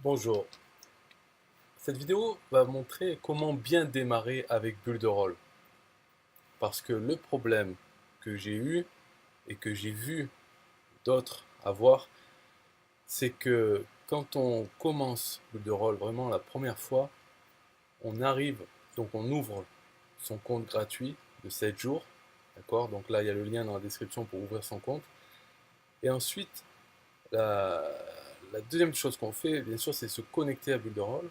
Bonjour, cette vidéo va montrer comment bien démarrer avec Builderall. Parce que le problème que j'ai eu et que j'ai vu d'autres avoir, c'est que quand on commence Builderall vraiment la première fois, on arrive, donc on ouvre son compte gratuit de 7 jours, d'accord? Donc là il y a le lien dans la description pour ouvrir son compte. Et ensuite, la, la deuxième chose qu'on fait, bien sûr, c'est se connecter à Builderall.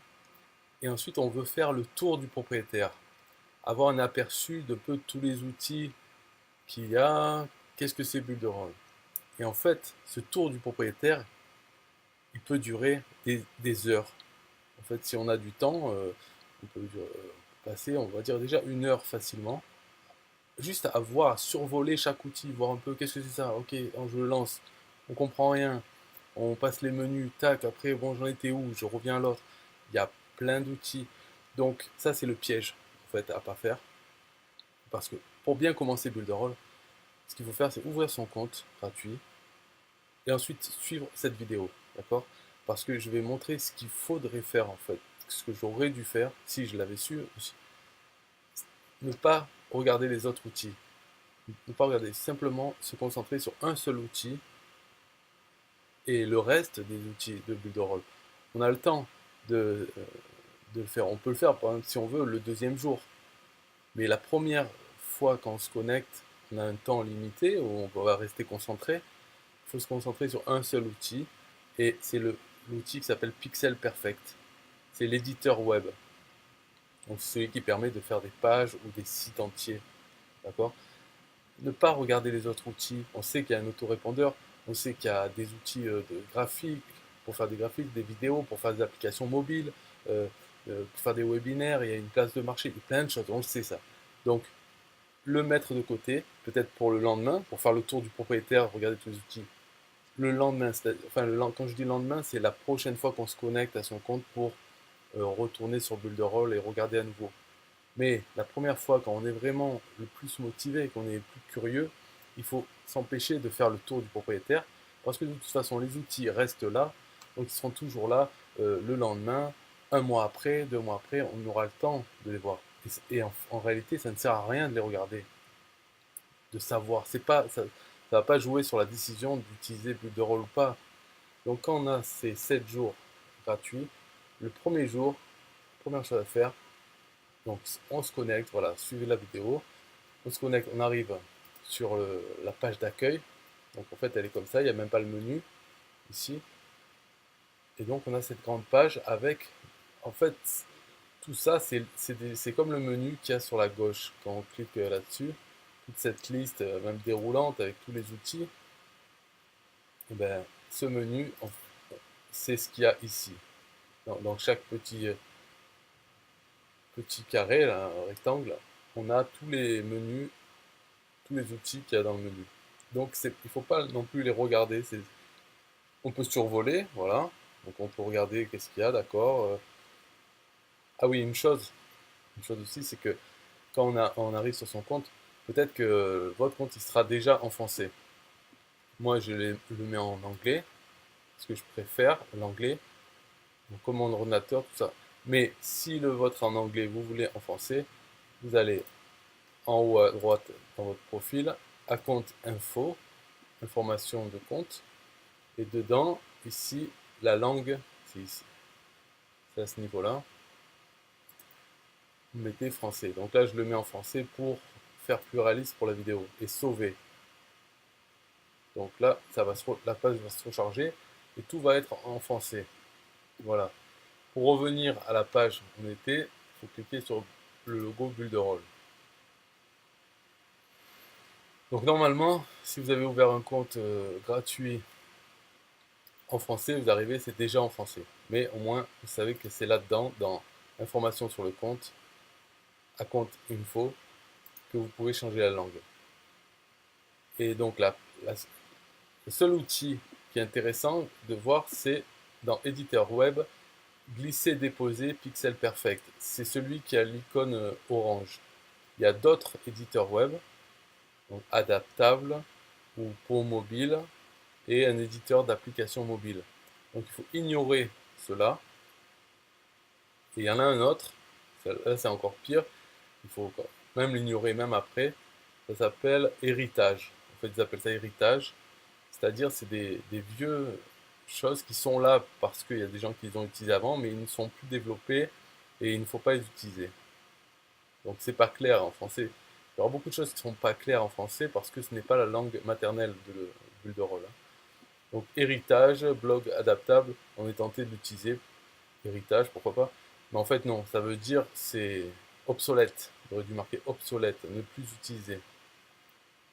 Et ensuite, on veut faire le tour du propriétaire, avoir un aperçu de peu tous les outils qu'il y a, qu'est-ce que c'est Builderall. Et en fait, ce tour du propriétaire, il peut durer des heures. En fait, si on a du temps, on peut passer, on va dire déjà 1 heure facilement, juste à voir, à survoler chaque outil, voir un peu qu'est-ce que c'est ça, ok, je le lance, on comprend rien, on passe les menus, tac, après, bon, j'en étais où, je reviens à l'autre. Il y a plein d'outils. Donc, ça, c'est le piège, en fait, à pas faire. Parce que pour bien commencer Builderall, ce qu'il faut faire, c'est ouvrir son compte gratuit et ensuite suivre cette vidéo, d'accord? Parce que je vais montrer ce qu'il faudrait faire en fait, ce que j'aurais dû faire si je l'avais su aussi. Ne pas regarder les autres outils, ne pas regarder, simplement se concentrer sur un seul outil et le reste des outils de Builderall. On a le temps de le faire, on peut le faire par exemple si on veut le deuxième jour, mais la première fois quand on se connecte, on a un temps limité où on va rester concentré. Il faut se concentrer sur un seul outil et c'est l'outil qui s'appelle Pixel Perfect. C'est l'éditeur web. Donc c'est celui qui permet de faire des pages ou des sites entiers. D'accord? Ne pas regarder les autres outils. On sait qu'il y a un autorépondeur, on sait qu'il y a des outils de graphique pour faire des graphiques, des vidéos, pour faire des applications mobiles, euh, pour faire des webinaires, il y a une place de marché, il y a plein de choses, on le sait ça. Donc le mettre de côté, peut-être pour le lendemain, pour faire le tour du propriétaire, regarder tous les outils le lendemain, enfin quand je dis lendemain, c'est la prochaine fois qu'on se connecte à son compte pour retourner sur Builderall et regarder à nouveau. Mais la première fois, quand on est vraiment le plus motivé, qu'on est le plus curieux, il faut s'empêcher de faire le tour du propriétaire parce que de toute façon, les outils restent là, donc ils seront toujours là le lendemain, 1 mois après, 2 mois après, on aura le temps de les voir. Et en réalité, ça ne sert à rien de les regarder, de savoir. C'est pas, ça ne va pas jouer sur la décision d'utiliser Builderall ou pas. Donc quand on a ces 7 jours gratuits, le premier jour, première chose à faire, donc on se connecte, voilà, suivez la vidéo, on se connecte, on arrive sur la page d'accueil, donc en fait elle est comme ça, il n'y a même pas le menu ici, et donc on a cette grande page avec, en fait, tout ça c'est comme le menu qu'il y a sur la gauche, quand on clique là-dessus, toute cette liste, même déroulante avec tous les outils, et ben, ce menu, c'est ce qu'il y a ici, dans chaque petit carré, là, un rectangle, on a tous les menus, tous les outils qu'il y a dans le menu. Donc il ne faut pas non plus les regarder. On peut survoler, voilà. Donc on peut regarder qu'est-ce qu'il y a, d'accord. Ah oui, une chose aussi, c'est que quand on arrive sur son compte, peut-être que votre compte il sera déjà enfoncé. Moi, le mets en anglais, parce que je préfère l'anglais, donc comme mon ordinateur, tout ça. Mais si le vôtre en anglais, vous voulez enfoncer, vous allez en haut à droite dans votre profil, à compte info, information de compte, et dedans, ici, la langue, c'est ici, c'est à ce niveau-là, vous mettez français. Donc là, je le mets en français pour faire plus réaliste pour la vidéo, et sauver. Donc là, la page va se recharger, et tout va être en français. Voilà. Pour revenir à la page où on était, il faut cliquer sur le logo Builderall. Donc normalement, si vous avez ouvert un compte gratuit en français, vous arrivez, c'est déjà en français. Mais au moins, vous savez que c'est là-dedans, dans information sur le compte, à compte info, que vous pouvez changer la langue. Et donc le seul outil qui est intéressant de voir, c'est dans éditeur web, glisser-déposer Pixel Perfect. C'est celui qui a l'icône orange. Il y a d'autres éditeurs web, donc adaptable ou pour mobile, et un éditeur d'application mobile. Donc il faut ignorer cela. Et il y en a un autre, là c'est encore pire, il faut même l'ignorer même après, ça s'appelle héritage. En fait, ils appellent ça héritage, c'est-à-dire c'est des vieux choses qui sont là parce qu'il y a des gens qui les ont utilisés avant, mais ils ne sont plus développés et il ne faut pas les utiliser. Donc c'est pas clair en français. Il y aura beaucoup de choses qui ne sont pas claires en français parce que ce n'est pas la langue maternelle de Builderall. Donc héritage, blog adaptable, on est tenté de l'utiliser. Héritage, pourquoi pas. Mais en fait non, ça veut dire c'est obsolète. J'aurais dû marquer obsolète, ne plus utiliser.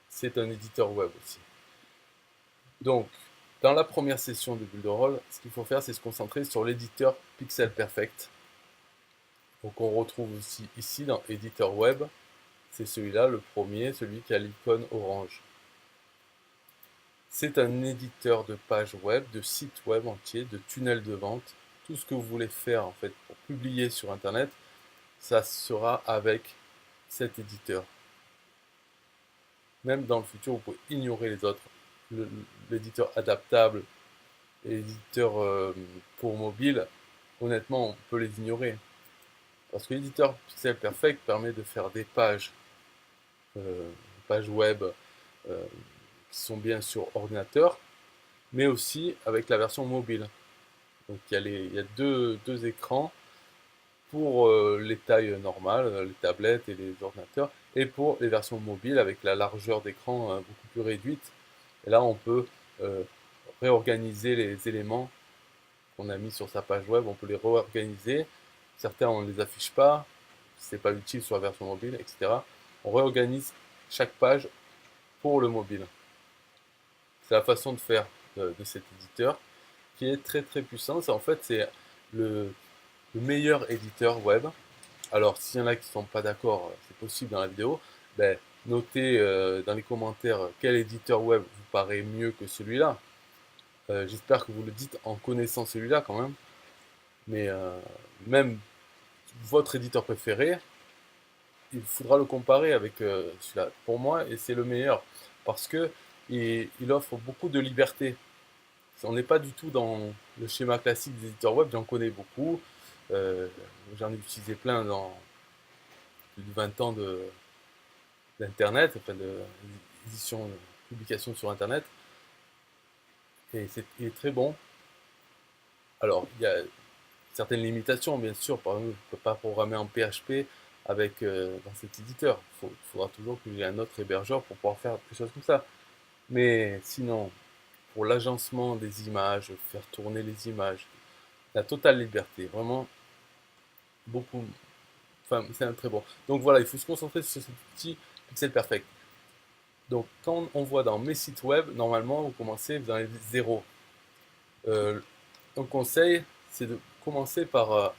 C'est un éditeur web aussi. Donc, dans la première session de Builderall, ce qu'il faut faire, c'est se concentrer sur l'éditeur Pixel Perfect. Donc on retrouve aussi ici dans éditeur web, c'est celui-là, le premier, celui qui a l'icône orange. C'est un éditeur de pages web, de sites web entiers, de tunnels de vente. Tout ce que vous voulez faire en fait pour publier sur Internet, ça sera avec cet éditeur. Même dans le futur, vous pouvez ignorer les autres. L'éditeur adaptable et l'éditeur pour mobile, honnêtement, on peut les ignorer. Parce que l'éditeur Pixel Perfect permet de faire des pages web qui sont bien sur ordinateur, mais aussi avec la version mobile. Donc il y a deux écrans pour les tailles normales, les tablettes et les ordinateurs, et pour les versions mobiles avec la largeur d'écran beaucoup plus réduite. Et là, on peut réorganiser les éléments qu'on a mis sur sa page web, on peut les réorganiser. Certains, on ne les affiche pas, c'est pas utile sur la version mobile, etc. On réorganise chaque page pour le mobile. C'est la façon de faire de cet éditeur qui est très très puissant. En fait, c'est le meilleur éditeur web. Alors, s'il y en a qui ne sont pas d'accord, c'est possible dans la vidéo, ben, notez dans les commentaires quel éditeur web vous paraît mieux que celui-là. J'espère que vous le dites en connaissant celui-là quand même. Mais même votre éditeur préféré, il faudra le comparer avec celui-là. Pour moi, et c'est le meilleur parce que il offre beaucoup de liberté. On n'est pas du tout dans le schéma classique des éditeurs web, j'en connais beaucoup. J'en ai utilisé plein dans plus de 20 ans d'Internet, enfin d'édition, de publication sur Internet. Et il est très bon. Alors, il y a certaines limitations, bien sûr. Par exemple, je ne peux pas programmer en PHP avec, dans cet éditeur. Il faudra toujours que j'ai un autre hébergeur pour pouvoir faire des choses comme ça. Mais sinon, pour l'agencement des images, faire tourner les images, la totale liberté, vraiment beaucoup. Enfin, c'est un très bon. Donc voilà, il faut se concentrer sur ce petit Pixel Perfect. Donc quand on voit dans mes sites web, normalement vous commencez, vous en avez 0. Un conseil, c'est de commencer par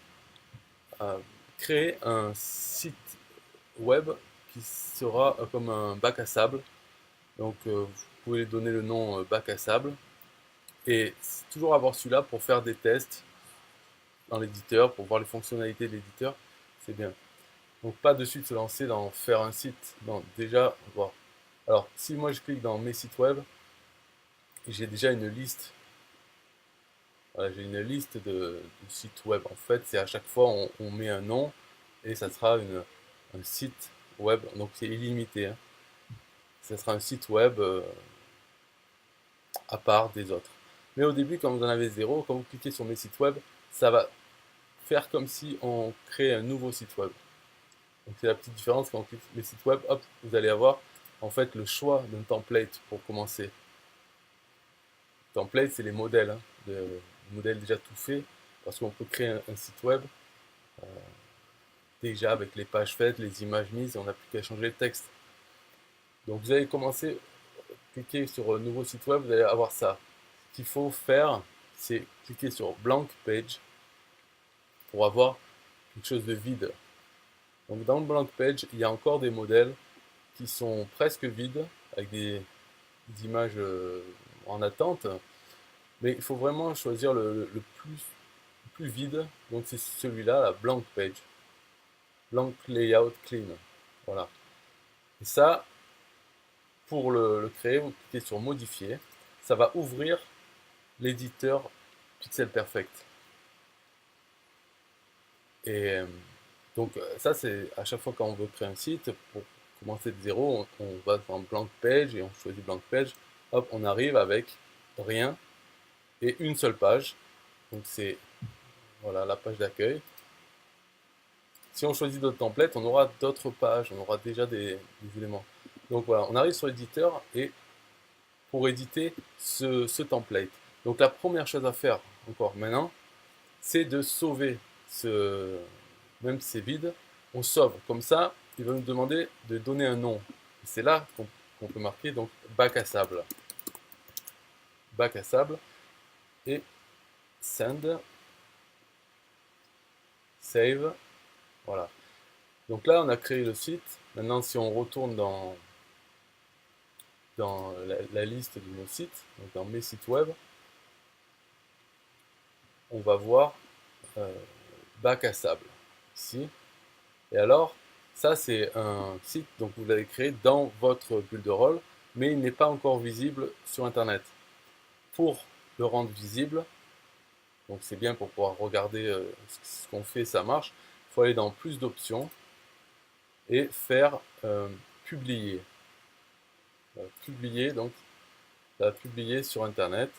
créer un site web qui sera comme un bac à sable. Donc vous pouvez lui donner le nom bac à sable. Et toujours avoir celui-là pour faire des tests dans l'éditeur, pour voir les fonctionnalités de l'éditeur, c'est bien. Donc pas de suite se lancer dans faire un site, non, déjà voir. Alors si moi je clique dans mes sites web, j'ai déjà une liste. Voilà, j'ai une liste de sites web. En fait, c'est à chaque fois on met un nom et ça sera un site web. Donc c'est illimité, hein. Ça sera un site web à part des autres. Mais au début, quand vous en avez 0, quand vous cliquez sur mes sites web, ça va faire comme si on crée un nouveau site web. Donc c'est la petite différence quand on clique sur les sites web, hop, vous allez avoir en fait le choix d'un template pour commencer. Template, c'est les modèles, hein, de modèles déjà tout faits, parce qu'on peut créer un site web déjà avec les pages faites, les images mises, et on n'a plus qu'à changer le texte. Donc vous allez commencer, cliquer sur un nouveau site web, vous allez avoir ça. Ce qu'il faut faire, c'est cliquer sur Blank Page pour avoir quelque chose de vide. Donc dans le Blank Page, il y a encore des modèles qui sont presque vides, avec des images en attente, mais il faut vraiment choisir le plus vide, donc c'est celui-là, la Blank Page. Blank Layout Clean. Voilà. Et ça, pour le créer, vous cliquez sur Modifier. Ça va ouvrir l'éditeur Pixel Perfect. Et donc ça, c'est à chaque fois quand on veut créer un site, pour commencer de zéro, on va dans blank page et on choisit blank page. Hop, on arrive avec rien et une seule page. Donc c'est voilà la page d'accueil. Si on choisit d'autres templates, on aura d'autres pages, on aura déjà des éléments. Donc voilà, on arrive sur l'éditeur et pour éditer ce template. Donc la première chose à faire encore maintenant, c'est de sauver ce, même si c'est vide, on sauve. Comme ça, il va nous demander de donner un nom. C'est là qu'on peut marquer donc bac à sable et send, save, voilà. Donc là, on a créé le site. Maintenant, si on retourne dans la liste de nos sites, donc dans mes sites web, on va voir euh, bac à sable ici. Et alors, ça c'est un site donc vous l'avez créé dans votre bulle de rôle, mais il n'est pas encore visible sur Internet. Pour le rendre visible, donc c'est bien pour pouvoir regarder ce qu'on fait, ça marche, il faut aller dans plus d'options et faire publier. Publier, donc ça va publier sur Internet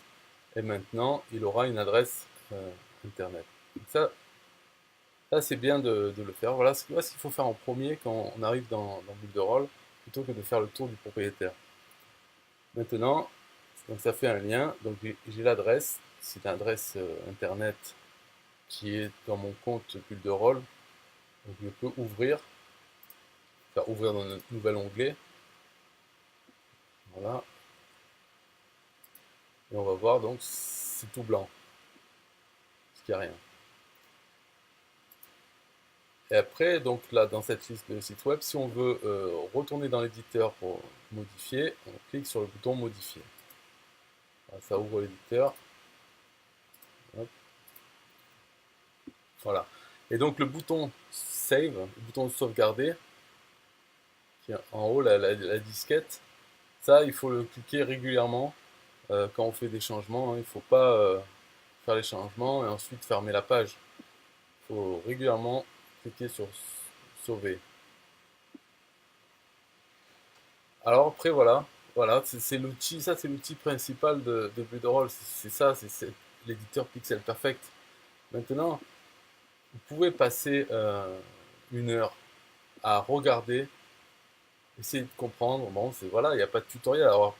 et maintenant il aura une adresse Internet. Donc ça c'est bien de le faire. Voilà ce qu'il faut faire en premier quand on arrive dans bulle de rôle, plutôt que de faire le tour du propriétaire. Maintenant, donc ça fait un lien, donc j'ai l'adresse, c'est l'adresse internet qui est dans mon compte bulle de rôle. Donc je peux ouvrir, faire ouvrir dans un nouvel onglet. Voilà. Et on va voir donc c'est tout blanc, parce qu'il n'y a rien. Et après, donc là, dans cette liste de sites web, si on veut retourner dans l'éditeur pour modifier, on clique sur le bouton modifier. Voilà, ça ouvre l'éditeur. Voilà. Et donc le bouton save, le bouton sauvegarder, qui est en haut, la disquette, ça, il faut le cliquer régulièrement quand on fait des changements. Hein. Il ne faut pas faire les changements et ensuite fermer la page. Il faut régulièrement cliquer sur sauver. Alors après, voilà, c'est l'outil, ça c'est l'outil principal de Builderall. C'est ça, c'est l'éditeur Pixel Perfect. Maintenant, vous pouvez passer 1 heure à regarder, essayer de comprendre. Bon, c'est voilà, il n'y a pas de tutoriel. Alors,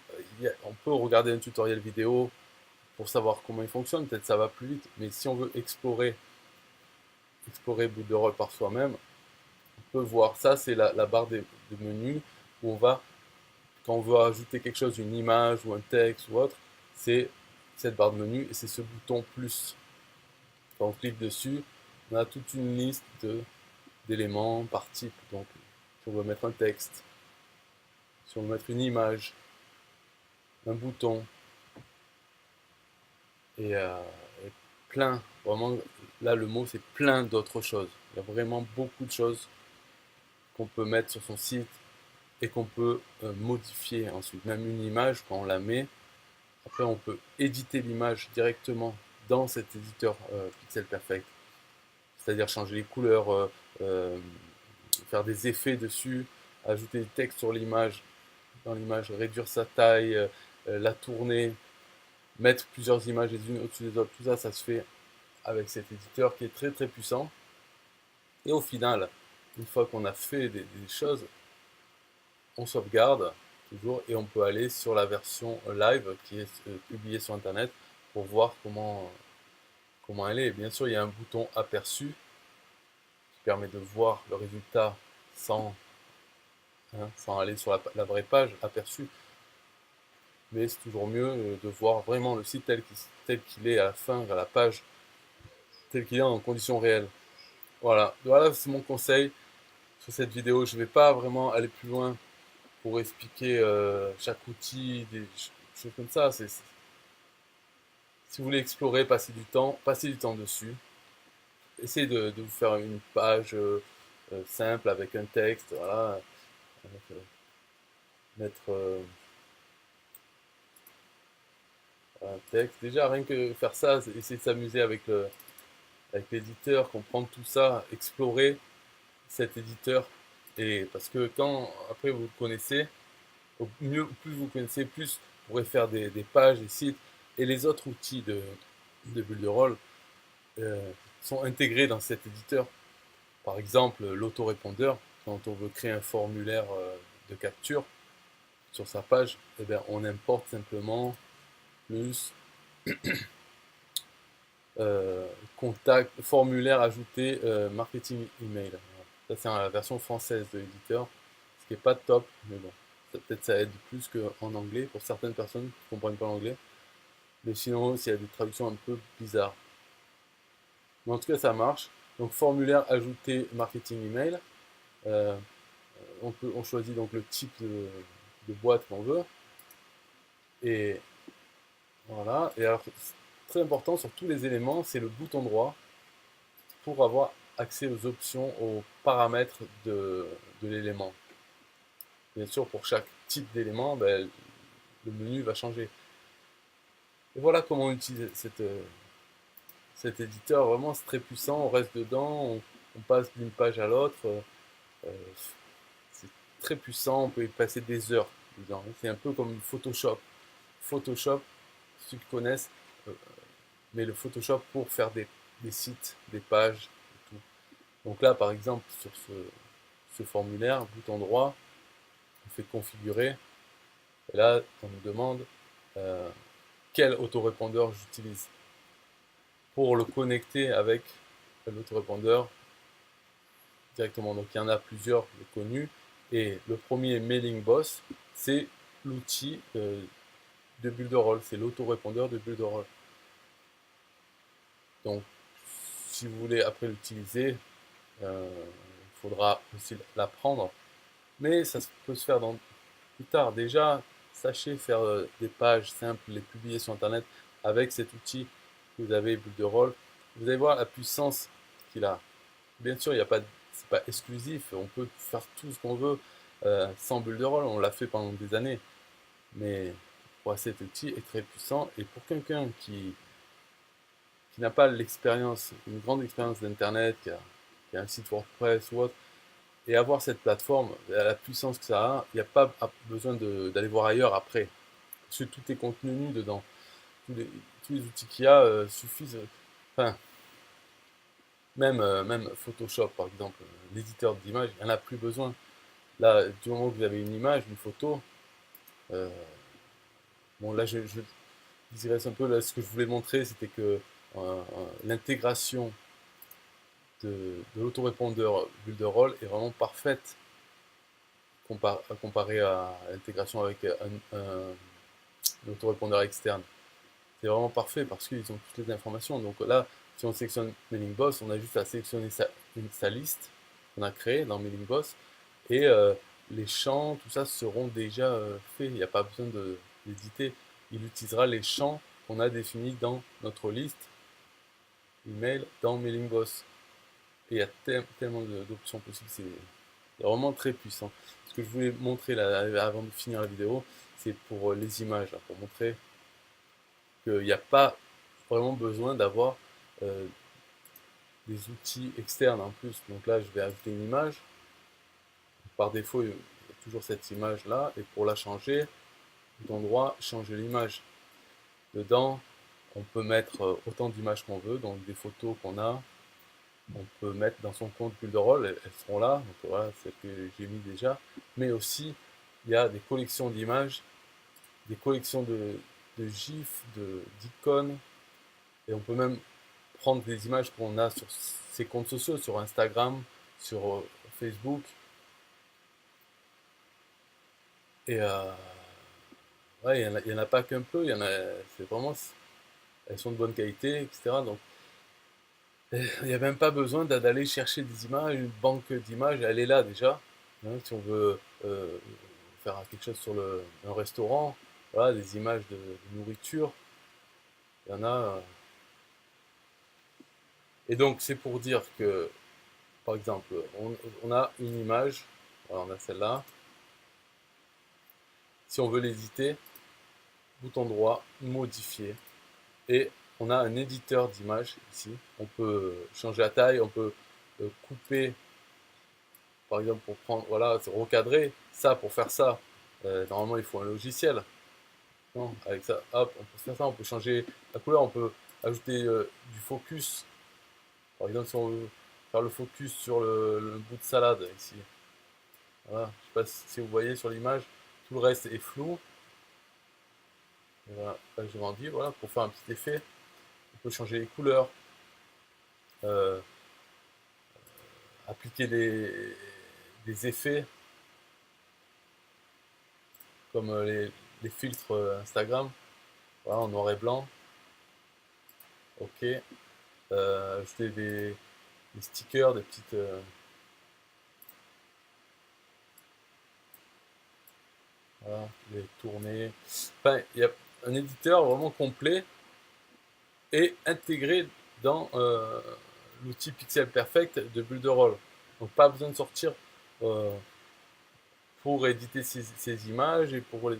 on peut regarder un tutoriel vidéo pour savoir comment il fonctionne, peut-être ça va plus vite. Mais si on veut explorer Builderall par soi-même, on peut voir ça, c'est la barre de menu où on va, quand on veut ajouter quelque chose, une image ou un texte ou autre, c'est cette barre de menu et c'est ce bouton plus. Quand on clique dessus, on a toute une liste d'éléments par type. Donc, si on veut mettre un texte, si on veut mettre une image, un bouton, et, et plein, vraiment, là le mot c'est plein d'autres choses. Il y a vraiment beaucoup de choses qu'on peut mettre sur son site et qu'on peut modifier ensuite. Même une image, quand on la met, après on peut éditer l'image directement dans cet éditeur Pixel Perfect. C'est-à-dire changer les couleurs, faire des effets dessus, ajouter des textes sur l'image, dans l'image, réduire sa taille, la tourner, mettre plusieurs images les unes au-dessus des autres. Tout ça, ça se fait avec cet éditeur qui est très très puissant. Et au final, une fois qu'on a fait des choses, on sauvegarde toujours et on peut aller sur la version live qui est publiée sur internet pour voir comment elle est. Et bien sûr, il y a un bouton aperçu qui permet de voir le résultat sans aller sur la vraie page aperçu. Mais c'est toujours mieux de voir vraiment le site tel qu'il est à la fin, à la page, tel qu'il est en conditions réelles. Voilà c'est mon conseil sur cette vidéo. Je ne vais pas vraiment aller plus loin pour expliquer chaque outil, des choses comme ça. Si vous voulez explorer, passez du temps dessus. Essayez de vous faire une page simple avec un texte, voilà, avec, mettre un texte. Déjà, rien que faire ça, essayez de s'amuser avec avec l'éditeur, comprendre tout ça, explorer cet éditeur. Et parce que quand après vous le connaissez, au mieux, plus vous connaissez, plus vous pourrez faire des pages, des sites. Et les autres outils de Builderall sont intégrés dans cet éditeur. Par exemple, l'autorépondeur, quand on veut créer un formulaire de capture sur sa page, eh bien, on importe simplement plus contact, formulaire ajouté, marketing email. Ça, c'est la version française de l'éditeur, ce qui n'est pas top, mais bon, peut-être ça aide plus qu'en anglais pour certaines personnes qui ne comprennent pas l'anglais. Mais sinon, il y a des traductions un peu bizarres. Mais en tout cas, ça marche. Donc, formulaire ajouté marketing email. Euh, on choisit donc le type de boîte qu'on veut. Et voilà. Et alors, très important sur tous les éléments, c'est le bouton droit pour avoir accès aux options, aux paramètres de l'élément. Bien sûr, pour chaque type d'élément, ben, le menu va changer. Et voilà comment on utilise cet éditeur. Vraiment, c'est très puissant. On reste dedans, on passe d'une page à l'autre. Euh, c'est très puissant. On peut y passer des heures dedans. C'est un peu comme Photoshop. Photoshop, ceux qui connaissent, euh, mais le Photoshop pour faire des sites, des pages, et tout. Donc là, par exemple, sur ce formulaire, bouton droit, on fait configurer. Et là, on nous demande euh, quel autorépondeur j'utilise pour le connecter avec l'autorépondeur directement. Donc il y en a plusieurs connus. Et le premier Mailing Boss, c'est l'outil de Builderall. C'est l'autorépondeur de Builderall. Donc si vous voulez après l'utiliser, il faudra aussi l'apprendre. Mais ça peut se faire plus tard. Déjà, sachez faire des pages simples, les publier sur Internet avec cet outil que vous avez, Builderall. Vous allez voir la puissance qu'il a. Bien sûr, il y a pas, c'est pas exclusif. On peut faire tout ce qu'on veut sans Builderall. On l'a fait pendant des années. Mais cet outil est très puissant. Et pour quelqu'un qui n'a pas l'expérience, une grande expérience d'Internet, qui a un site WordPress ou autre, et avoir cette plateforme, la puissance que ça a, il n'y a pas besoin d'aller voir ailleurs après. Parce que tout est contenu dedans. Tous les outils qu'il y a suffisent. Enfin, même Photoshop, par exemple, l'éditeur d'image, il n'y en a plus besoin. Là, du moment que vous avez une image, une photo, euh, bon, là, je dirais un peu, là, ce que je voulais montrer, c'était que l'intégration de l'autorépondeur Builderall est vraiment parfaite comparé à l'intégration avec un autorépondeur externe. C'est vraiment parfait parce qu'ils ont toutes les informations. Donc là, si on sélectionne Mailing Boss, on a juste à sélectionner sa liste qu'on a créée dans Mailing Boss et les champs, tout ça seront déjà faits. Il n'y a pas besoin d'éditer. Il utilisera les champs qu'on a définis dans notre liste email dans Mailing Boss. Et il y a tellement d'options possibles, c'est vraiment très puissant. Ce que je voulais montrer là, avant de finir la vidéo, c'est pour les images, là, pour montrer qu'il n'y a pas vraiment besoin d'avoir euh, des outils externes en plus. Donc là, je vais ajouter une image. Par défaut, il y a toujours cette image là. Et pour la changer, bouton droit, changer l'image. Dedans, on peut mettre autant d'images qu'on veut, donc des photos qu'on a. On peut mettre dans son compte Builderall, elles seront là. Donc voilà, celles que j'ai mis déjà. Mais aussi, il y a des collections d'images, des collections de GIFs, d'icônes. Et on peut même prendre des images qu'on a sur ses comptes sociaux, sur Instagram, sur Facebook. Et ouais, il y en a pas qu'un peu, il y en a, c'est vraiment, elles sont de bonne qualité, etc. Donc, il n'y a même pas besoin d'aller chercher des images, une banque d'images, elle est là déjà. Hein, si on veut faire quelque chose sur un restaurant, voilà, des images de nourriture, il y en a. Et donc, c'est pour dire que, par exemple, on a une image, voilà, on a celle-là. Si on veut l'éditer, bouton droit, modifier, et on a un éditeur d'image ici. On peut changer la taille, on peut couper, par exemple, pour prendre, voilà, c'est recadrer. Ça, pour faire ça, normalement, il faut un logiciel. Non, avec ça, hop, on peut faire ça, on peut changer la couleur, on peut ajouter du focus. Par exemple, si on veut faire le focus sur le bout de salade ici. Voilà, je ne sais pas si vous voyez sur l'image, tout le reste est flou. Et voilà, là, je grandis, voilà, pour faire un petit effet. On peut changer les couleurs, euh, appliquer des effets comme les filtres Instagram, voilà, en noir et blanc. Ok. Ajouter des stickers, des petites. Voilà, les tourner. Enfin, il y a un éditeur vraiment complet et intégré dans l'outil Pixel Perfect de Builderall. Donc pas besoin de sortir euh, pour éditer ces images et pour les.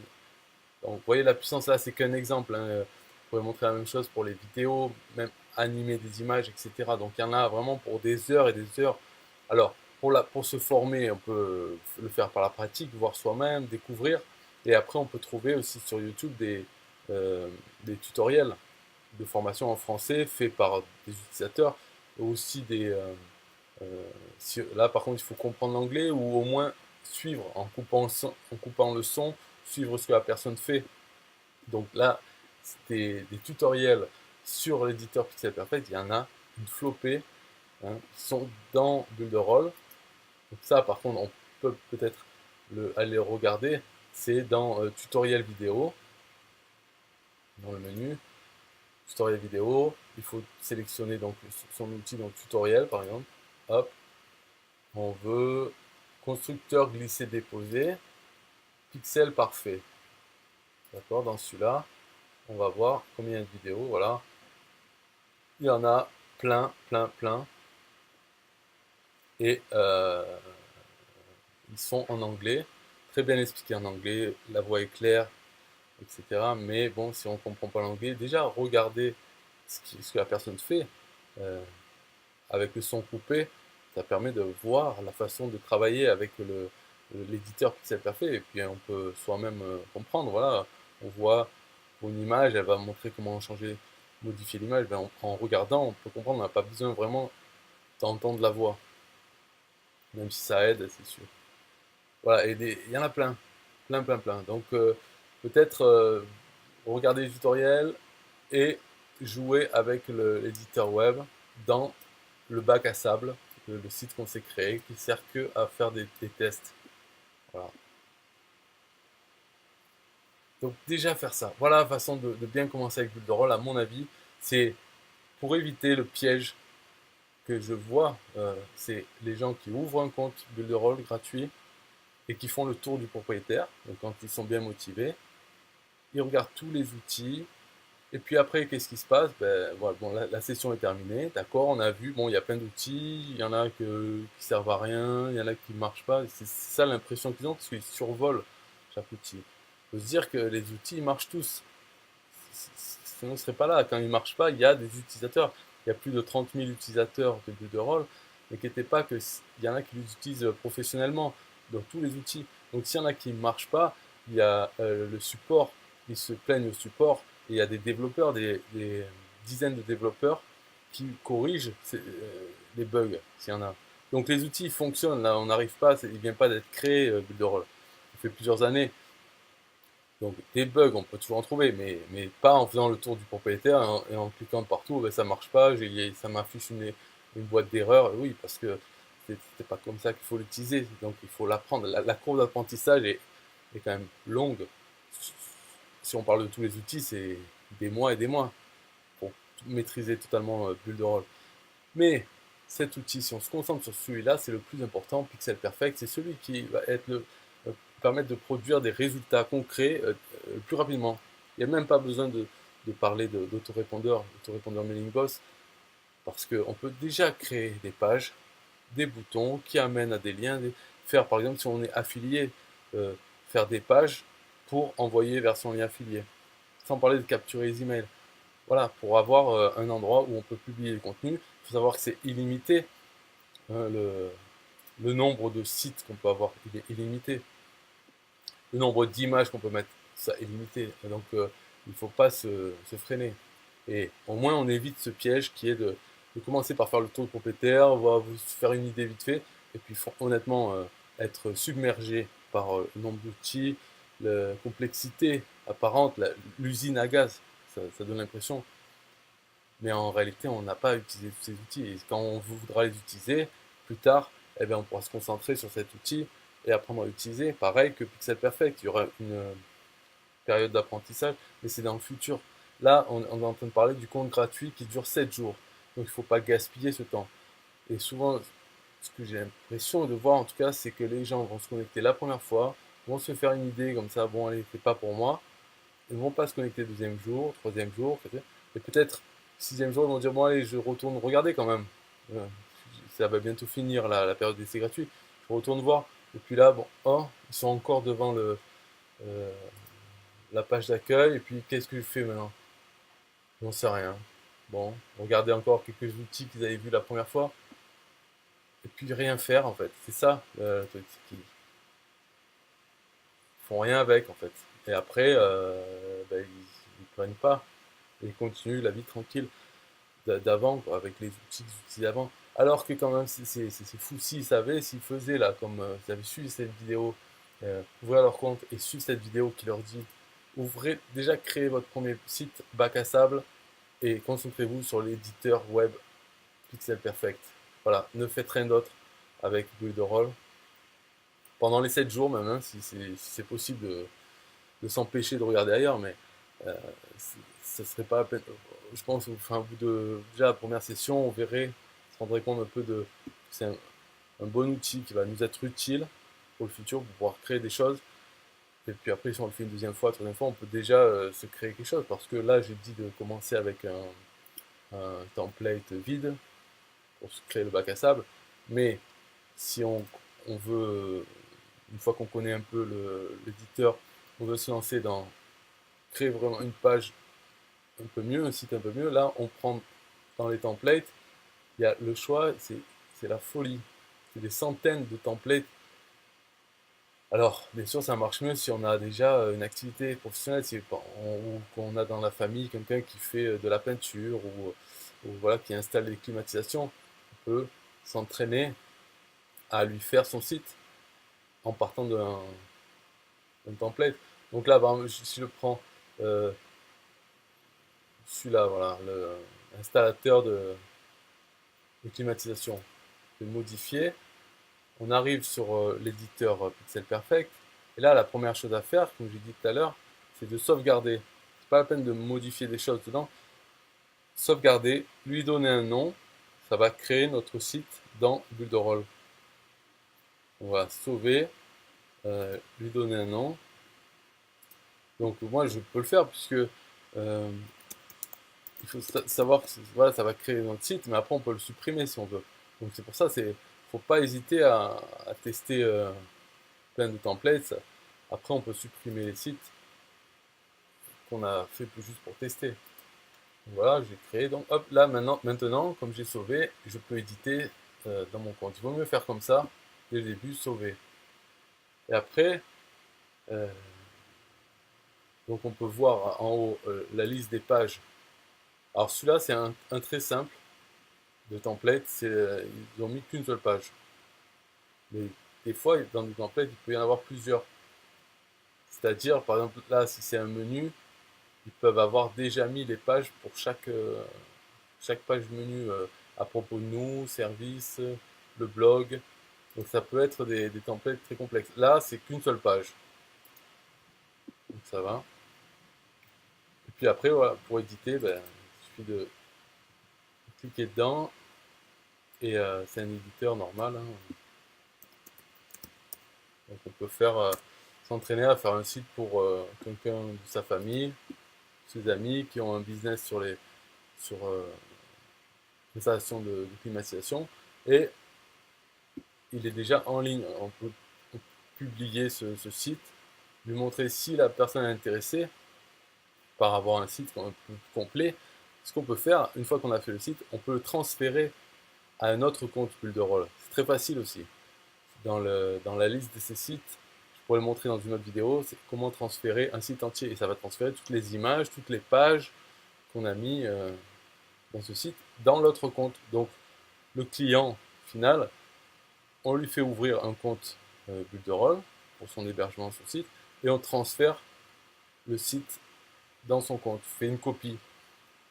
Donc vous voyez la puissance là, c'est qu'un exemple. Hein. Vous pouvez montrer la même chose pour les vidéos, même animer des images, etc. Donc il y en a vraiment pour des heures et des heures. Alors pour se former, on peut le faire par la pratique, voir soi-même, découvrir. Et après, on peut trouver aussi sur YouTube des tutoriels de formation en français faits par des utilisateurs, aussi là, par contre, il faut comprendre l'anglais ou au moins suivre en coupant le son, suivre ce que la personne fait. Donc là, c'était des tutoriels sur l'éditeur Pixel Perfect. Il y en a une flopée hein, qui sont dans Builderall. Donc ça, par contre, on peut peut-être aller regarder. C'est dans tutoriel vidéo, dans le menu, tutoriel vidéo. Il faut sélectionner donc son outil, donc tutoriel par exemple. Hop, on veut constructeur glisser-déposer, pixel parfait. D'accord, dans celui-là, on va voir combien de vidéos. Voilà, il y en a plein, plein, plein. Et ils sont en anglais, très bien expliqués en anglais, la voix est claire, etc. Mais bon, si on ne comprend pas l'anglais, déjà regardez ce que la personne fait avec le son coupé, ça permet de voir la façon de travailler avec l'éditeur Pixel Perfect et puis on peut soi-même comprendre. Voilà, on voit une image, elle va montrer comment changer, modifier l'image. Ben, en regardant, on peut comprendre, on n'a pas besoin vraiment d'entendre la voix, même si ça aide, c'est sûr. Voilà, et il y en a plein, plein, plein, plein. Donc peut-être regarder les tutoriels et jouer avec l'éditeur web dans le bac à sable, le site qu'on s'est créé, qui sert que à faire des tests. Voilà. Donc déjà faire ça. Voilà la façon de bien commencer avec Builderall, à mon avis. C'est pour éviter le piège que je vois, c'est les gens qui ouvrent un compte Builderall gratuit et qui font le tour du propriétaire. Donc quand ils sont bien motivés, ils regardent tous les outils. Et puis après, qu'est-ce qui se passe? Ben, voilà, bon, la session est terminée, d'accord, on a vu, bon, il y a plein d'outils, il y en a qui servent à rien, il y en a qui ne marchent pas. C'est ça l'impression qu'ils ont, parce qu'ils survolent chaque outil. Il faut se dire que les outils, ils marchent tous. Sinon, on ne serait pas là. Quand ils ne marchent pas, il y a des utilisateurs. Il y a plus de 30 000 utilisateurs de Builderall. N'inquiétez pas qu'il y en a qui l'utilisent professionnellement dans tous les outils. Donc s'il y en a qui ne marchent pas, il y a le support. Ils se plaignent au support. Et il y a des développeurs, des dizaines de développeurs qui corrigent les bugs, s'il y en a. Donc les outils fonctionnent. Là, on n'arrive pas, il ne vient pas d'être créé, Builderall. Ça fait plusieurs années. Donc des bugs, on peut toujours en trouver, mais pas en faisant le tour du propriétaire et en cliquant de partout, ben, ça marche pas, ça m'affiche une boîte d'erreur. Oui, parce que c'est pas comme ça qu'il faut l'utiliser, donc il faut l'apprendre. La courbe d'apprentissage est quand même longue. Si on parle de tous les outils, c'est des mois et des mois pour maîtriser totalement Builderall. Mais cet outil, si on se concentre sur celui-là, c'est le plus important, Pixel Perfect, c'est celui qui va permettre de produire des résultats concrets plus rapidement. Il n'y a même pas besoin de parler d'autorépondeur Mailing Boss, parce qu'on peut déjà créer des pages, des boutons qui amènent à des liens, faire par exemple si on est affilié, euh, faire des pages pour envoyer vers son lien affilié, sans parler de capturer les emails. voilà, pour avoir un endroit où on peut publier le contenu. Il faut savoir que c'est illimité, hein, le nombre de sites qu'on peut avoir, il est illimité. Le nombre d'images qu'on peut mettre, ça est limité. Et donc, il ne faut pas se freiner. Et au moins, on évite ce piège qui est de commencer par faire le tour de propriétaire, on va vous faire une idée vite fait, et puis honnêtement être submergé par le nombre d'outils, la complexité apparente, l'usine à gaz, ça donne l'impression. Mais en réalité, on n'a pas à utiliser tous ces outils. Et quand on voudra les utiliser, plus tard, eh bien, on pourra se concentrer sur cet outil et apprendre à l'utiliser. Pareil que Pixel Perfect, il y aura une période d'apprentissage, mais c'est dans le futur. Là, on est en train de parler du compte gratuit qui dure 7 jours. Donc il ne faut pas gaspiller ce temps. Et souvent, ce que j'ai l'impression de voir en tout cas, c'est que les gens vont se connecter la première fois, vont se faire une idée comme ça, bon allez, c'est pas pour moi. Ils ne vont pas se connecter le deuxième jour, troisième jour, et peut-être sixième jour, ils vont dire bon allez, je retourne regarder quand même. Euh, Ça va bientôt finir la période d'essai gratuit. Je retourne voir. Et puis là, bon, oh, ils sont encore devant euh, la page d'accueil. Et puis qu'est-ce que je fais maintenant? J'en sais rien. Bon, regardez encore quelques outils qu'ils avaient vus la première fois. Et puis rien faire en fait. C'est ça le truc. Ils font rien avec en fait. Et après, ben, ils prennent pas. Et ils continuent la vie tranquille d'avant, quoi, avec les outils d'avant. Alors que quand même, c'est fou s'ils savaient, s'ils faisaient là, comme ils avaient suivi cette vidéo, ouvrir leur compte et suivre cette vidéo qui leur dit ouvrez, déjà créez votre premier site bac à sable et concentrez-vous sur l'éditeur web Pixel Perfect. Voilà, ne faites rien d'autre avec Builderall. Pendant les 7 jours même, hein, si c'est possible de s'empêcher de regarder ailleurs, mais euh, ça serait pas la peine. Je pense enfin, au bout de déjà la première session, on verrait, on se rendrait compte un peu de c'est un bon outil qui va nous être utile pour le futur pour pouvoir créer des choses. Et puis après, si on le fait une deuxième fois, troisième fois, on peut déjà se créer quelque chose. Parce que là, j'ai dit de commencer avec un template vide pour se créer le bac à sable. Mais si on veut, une fois qu'on connaît un peu l'éditeur, on veut se lancer dans créer vraiment une page un peu mieux, un site un peu mieux, là, on prend dans les templates, il y a le choix, c'est la folie. C'est des centaines de templates. Alors, bien sûr, ça marche mieux si on a déjà une activité professionnelle, si, ou qu'on a dans la famille quelqu'un qui fait de la peinture ou voilà, qui installe des climatisations. On peut s'entraîner à lui faire son site en partant d'un template. Donc là, par exemple, si je prends euh, celui-là, voilà, l'installateur de climatisation, je vais modifier. On arrive sur l'éditeur Pixel Perfect. Et là, la première chose à faire, comme j'ai dit tout à l'heure, c'est de sauvegarder. C'est pas la peine de modifier des choses dedans. Sauvegarder, lui donner un nom, ça va créer notre site dans Builderall. On va sauver, lui donner un nom. Donc moi, je peux le faire puisque il faut savoir que voilà, ça va créer notre site, mais après on peut le supprimer si on veut. Donc c'est pour ça, faut pas hésiter à tester plein de templates. Après, on peut supprimer les sites qu'on a fait juste pour tester. Voilà, j'ai créé. Donc, hop, là, maintenant, comme j'ai sauvé, je peux éditer dans mon compte. Il vaut mieux faire comme ça, dès le début, sauver. Et après, euh, donc on peut voir en haut la liste des pages. Alors celui-là, c'est un très simple de template. Ils n'ont mis qu'une seule page. Mais des fois, dans des templates, il peut y en avoir plusieurs. C'est-à-dire, par exemple, là, si c'est un menu, ils peuvent avoir déjà mis les pages pour chaque page menu à propos de nous, service, le blog. Donc ça peut être des templates très complexes. Là, c'est qu'une seule page. Donc ça va. Et puis après, voilà, pour éditer, ben, il suffit de cliquer dedans. Et c'est un éditeur normal, hein. Donc on peut faire s'entraîner à faire un site pour quelqu'un de sa famille, ses amis qui ont un business sur l'installation de climatisation. Et il est déjà en ligne. On peut publier ce site, lui montrer si la personne est intéressée par avoir un site un peu complet. ce qu'on peut faire, une fois qu'on a fait le site, on peut le transférer à un autre compte Builderall. C'est très facile aussi. Dans la liste de ces sites, je pourrais le montrer dans une autre vidéo, c'est comment transférer un site entier. Et ça va transférer toutes les images, toutes les pages qu'on a mis dans ce site dans l'autre compte. Donc le client final, on lui fait ouvrir un compte Builderall pour son hébergement sur le site et on transfère le site dans son compte, fait une copie.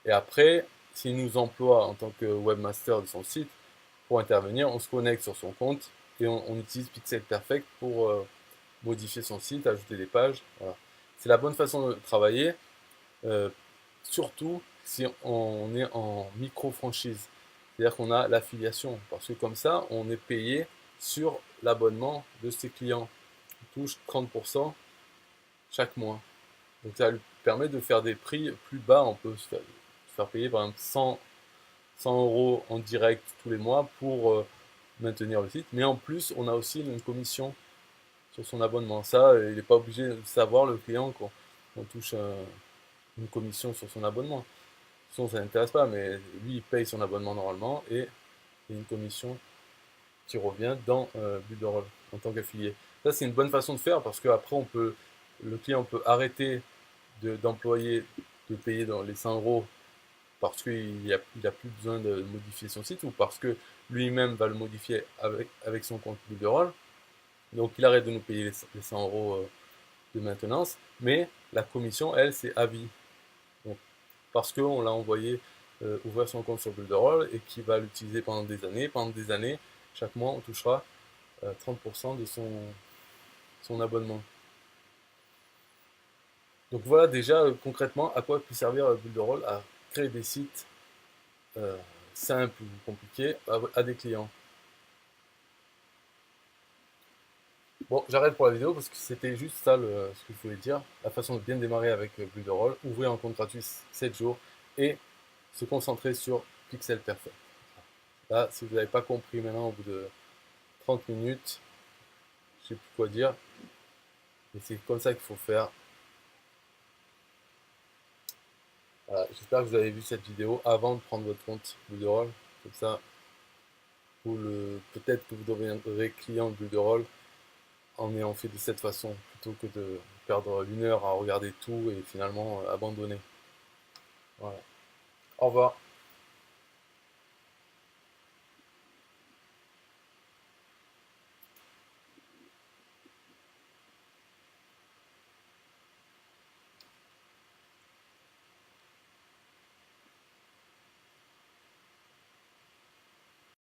Et après, s'il nous emploie en tant que webmaster de son site pour intervenir, on se connecte sur son compte et on utilise Pixel Perfect pour modifier son site, ajouter des pages. Voilà. C'est la bonne façon de travailler, euh, surtout si on est en micro-franchise. C'est-à-dire qu'on a l'affiliation, parce que comme ça, on est payé sur l'abonnement de ses clients. On touche 30% chaque mois. Donc ça lui permet de faire des prix plus bas. On peut se faire payer par exemple 100 euros en direct tous les mois pour maintenir le site. Mais en plus, on a aussi une commission sur son abonnement. Ça, il n'est pas obligé de savoir, le client, qu'on touche une commission sur son abonnement. Sinon, ça n'intéresse pas, mais lui, il paye son abonnement normalement et il y a une commission qui revient dans Builderall en tant qu'affilié. Ça, c'est une bonne façon de faire parce qu'après, le client peut arrêter d'employer, de payer dans les 100 euros parce qu'il a plus besoin de modifier son site ou parce que lui-même va le modifier avec son compte Builderall. Donc, il arrête de nous payer les 100 euros de maintenance, mais la commission, elle, c'est à vie. Donc, parce qu'on l'a envoyé ouvrir son compte sur Builderall et qu'il va l'utiliser pendant des années. Pendant des années, chaque mois, on touchera 30% de son abonnement. Donc voilà déjà concrètement à quoi peut servir Builderall, à créer des sites euh, simples ou compliqués à des clients. Bon, j'arrête pour la vidéo parce que c'était juste ça ce que je voulais dire. La façon de bien démarrer avec Builderall, ouvrir un compte gratuit 7 jours et se concentrer sur Pixel Perfect. Là, si vous n'avez pas compris maintenant au bout de 30 minutes, je ne sais plus quoi dire. Et c'est comme ça qu'il faut faire. Voilà, j'espère que vous avez vu cette vidéo avant de prendre votre compte Builderall. Comme ça, peut-être que vous deviendrez client de Builderall en ayant fait de cette façon, plutôt que de perdre 1 heure à regarder tout et finalement abandonner. Voilà. Au revoir.